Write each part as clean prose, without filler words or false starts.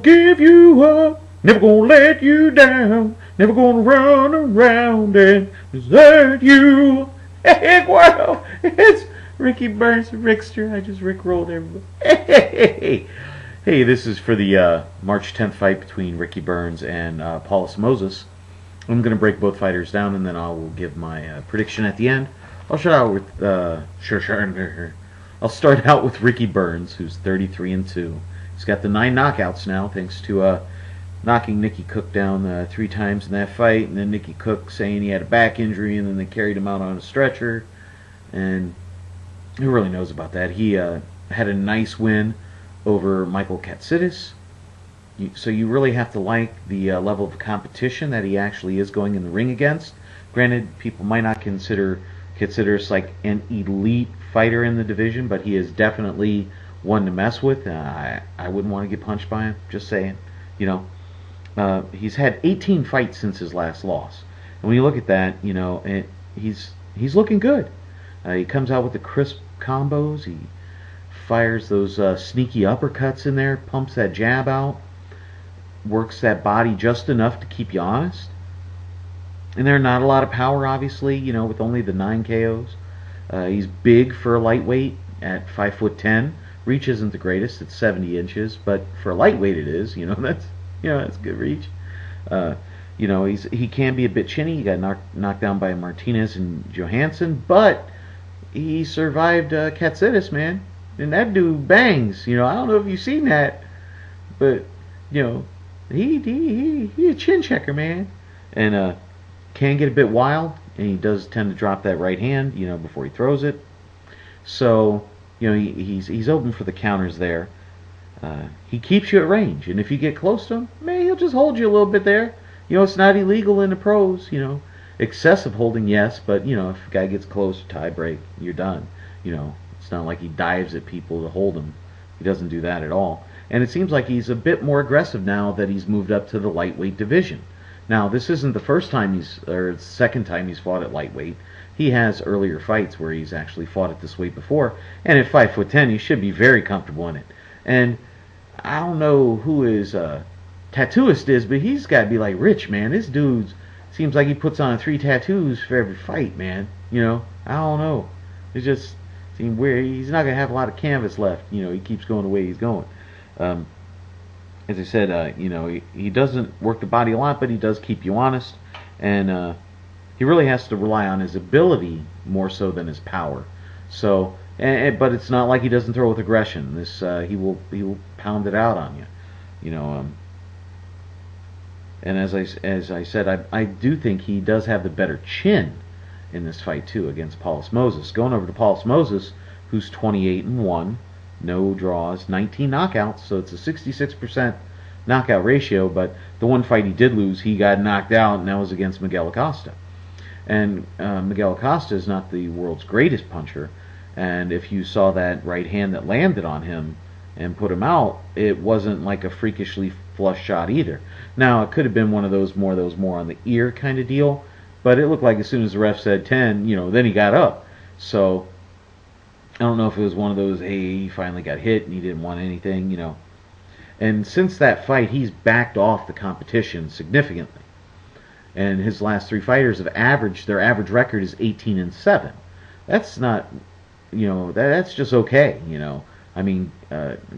give you up, never gonna let you down, never gonna run around and desert you. Hey, wow, it's Ricky Burns and Rickster. I just rickrolled everybody. Hey, this is for the March 10th fight between Ricky Burns and Paulus Moses. I'm going to break both fighters down, and then I will give my prediction at the end. I'll start out with I'll start out with Ricky Burns, who's 33-2. He's got the 9 knockouts now, thanks to knocking Nicky Cook down 3 times in that fight, and then Nicky Cook saying he had a back injury, and then they carried him out on a stretcher. And who really knows about that? He had a nice win over Michael Katsidis. So you really have to like the level of competition that he actually is going in the ring against. Granted, people might not consider Katsidis like an elite fighter in the division, but he is definitely one to mess with. I wouldn't want to get punched by him, just saying. You know, he's had 18 fights since his last loss. And when you look at that, you know, he's looking good. He comes out with the crisp combos. He fires those sneaky uppercuts in there, pumps that jab out, works that body just enough to keep you honest. And there's not a lot of power, obviously, you know, with only the 9 KOs. He's big for a lightweight at 5'10". Reach isn't the greatest; it's 70 inches, but for a lightweight it is. You know, that's good reach. You know, he can be a bit chinny. He got knocked down by Martinez and Johansson, but he survived Katsidis, man. And that dude bangs. You know, I don't know if you've seen that, but you know, he a chin checker, man, and can get a bit wild, and he does tend to drop that right hand, you know, before he throws it. So you know, he's open for the counters there. He keeps you at range, and if you get close to him, man, he'll just hold you a little bit there. You know, it's not illegal in the pros. You know, excessive holding, yes, but you know, if a guy gets close, tie break, you're done. You know. It's not like he dives at people to hold him. He doesn't do that at all. And it seems like he's a bit more aggressive now that he's moved up to the lightweight division. Now, this isn't the first time or the second time he's fought at lightweight. He has earlier fights where he's actually fought at this weight before. And at 5'10", he should be very comfortable in it. And I don't know who his tattooist is, but he's got to be like Rich, man. This dude seems like he puts on 3 tattoos for every fight, man. You know, I don't know. It's just where he's not going to have a lot of canvas left. You know, he keeps going the way he's going. As I said, you know, he doesn't work the body a lot, but he does keep you honest, and he really has to rely on his ability more so than his power. So, but it's not like he doesn't throw with aggression. This he will pound it out on you. You know, and as I said, I do think he does have the better chin in this fight too against Paulus Moses. Going over to Paulus Moses, who's 28-1, no draws, 19 knockouts, so it's a 66% knockout ratio. But the one fight he did lose, he got knocked out, and that was against Miguel Acosta. And Miguel Acosta is not the world's greatest puncher, and if you saw that right hand that landed on him and put him out, it wasn't like a freakishly flush shot either. Now, it could have been one of those more on the ear kind of deal, but it looked like as soon as the ref said 10, you know, then he got up. So I don't know if it was one of those, hey, he finally got hit and he didn't want anything, you know. And since that fight, he's backed off the competition significantly. And his last 3 fighters have averaged, their average record is 18-7. That's not, you know, that's just okay, you know. I mean,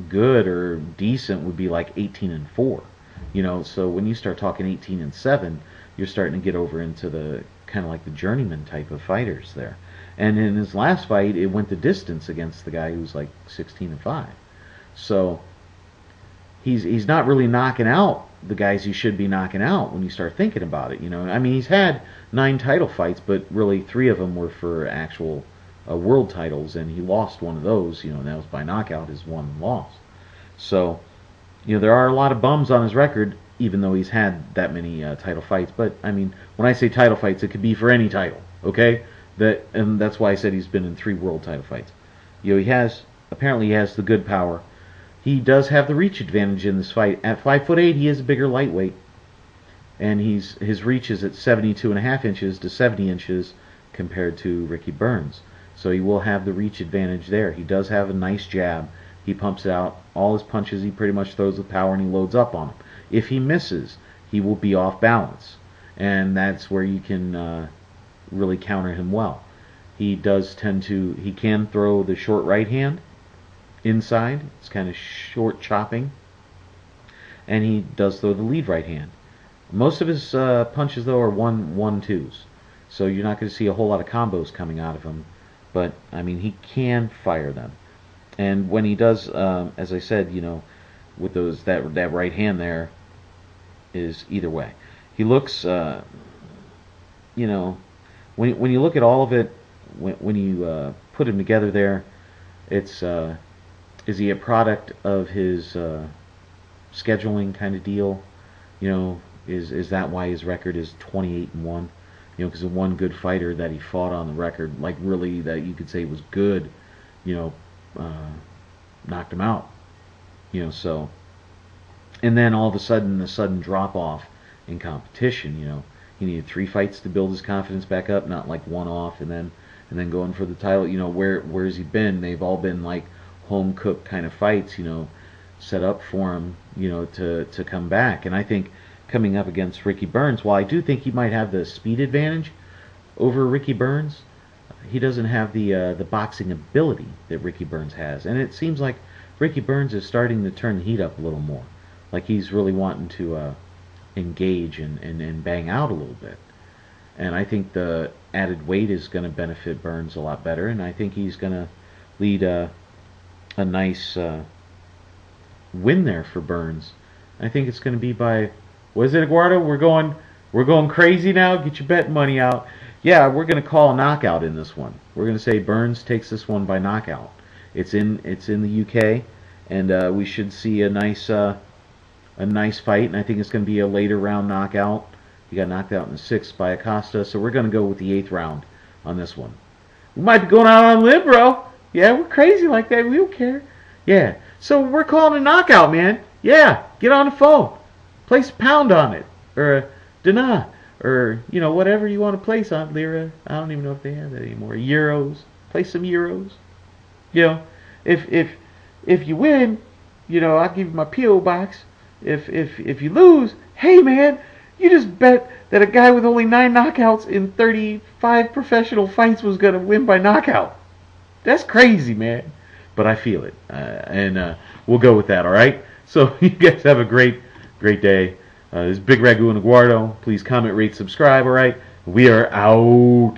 good or decent would be like 18-4, you know. So when you start talking 18-7, you're starting to get over into the kind of like the journeyman type of fighters there. And in his last fight, it went the distance against the guy who's like 16-5. So he's not really knocking out the guys he should be knocking out when you start thinking about it. You know, I mean, he's had 9 title fights, but really 3 of them were for actual world titles, and he lost one of those. You know, and that was by knockout, his one loss. So, you know, there are a lot of bums on his record, even though he's had that many title fights. But I mean, when I say title fights, it could be for any title, okay? And that's why I said he's been in 3 world title fights. You know, apparently he has the good power. He does have the reach advantage in this fight. At 5'8", he is a bigger lightweight, and his reach is at 72.5 inches to 70 inches compared to Ricky Burns. So he will have the reach advantage there. He does have a nice jab he pumps out all his punches. He pretty much throws with power and he loads up on him. If he misses, he will be off balance, and that's where you can really counter him well. He can throw the short right hand inside. It's kind of short chopping, and he does throw the lead right hand. Most of his punches, though, are 1-1-2s, so you're not going to see a whole lot of combos coming out of him. But I mean, he can fire them, and when he does, as I said, with that right hand there is either way. He looks, when you look at all of it, when you put him together there, it's is he a product of his scheduling kind of deal? Is that why his record is 28-1? Because the one good fighter that he fought on the record, like really that you could say was good, knocked him out. So, and then all of a sudden, the sudden drop off in competition. He needed 3 fights to build his confidence back up, not like one off and then going for the title. Where's he been? They've all been like home cooked kind of fights, set up for him, to come back. And I think coming up against Ricky Burns, while I do think he might have the speed advantage over Ricky Burns, he doesn't have the boxing ability that Ricky Burns has. And it seems like Ricky Burns is starting to turn the heat up a little more. Like he's really wanting to engage and bang out a little bit. And I think the added weight is going to benefit Burns a lot better, and I think he's going to lead a nice win there for Burns. I think it's going to be by, what is it, Eduardo? We're going crazy now. Get your bet money out. Yeah, we're going to call a knockout in this one. We're going to say Burns takes this one by knockout. It's in the UK, and we should see a nice fight. And I think it's going to be a later round knockout. He got knocked out in the 6th by Acosta, so we're going to go with the 8th round on this one. We might be going out on a limb, bro. Yeah, we're crazy like that. We don't care. Yeah, so we're calling a knockout, man. Yeah, get on the phone. Place a pound on it, or a dinar, or whatever you want to place on lira. I don't even know if they have that anymore. Euros. Place some euros. If you win, I'll give you my PO box. If you lose, hey man, you just bet that a guy with only 9 knockouts in 35 professional fights was gonna win by knockout. That's crazy, man. But I feel it, and we'll go with that. All right. So you guys have a great day. This is Bigragu and Eduardo. Please comment, rate, subscribe. All right. We are out.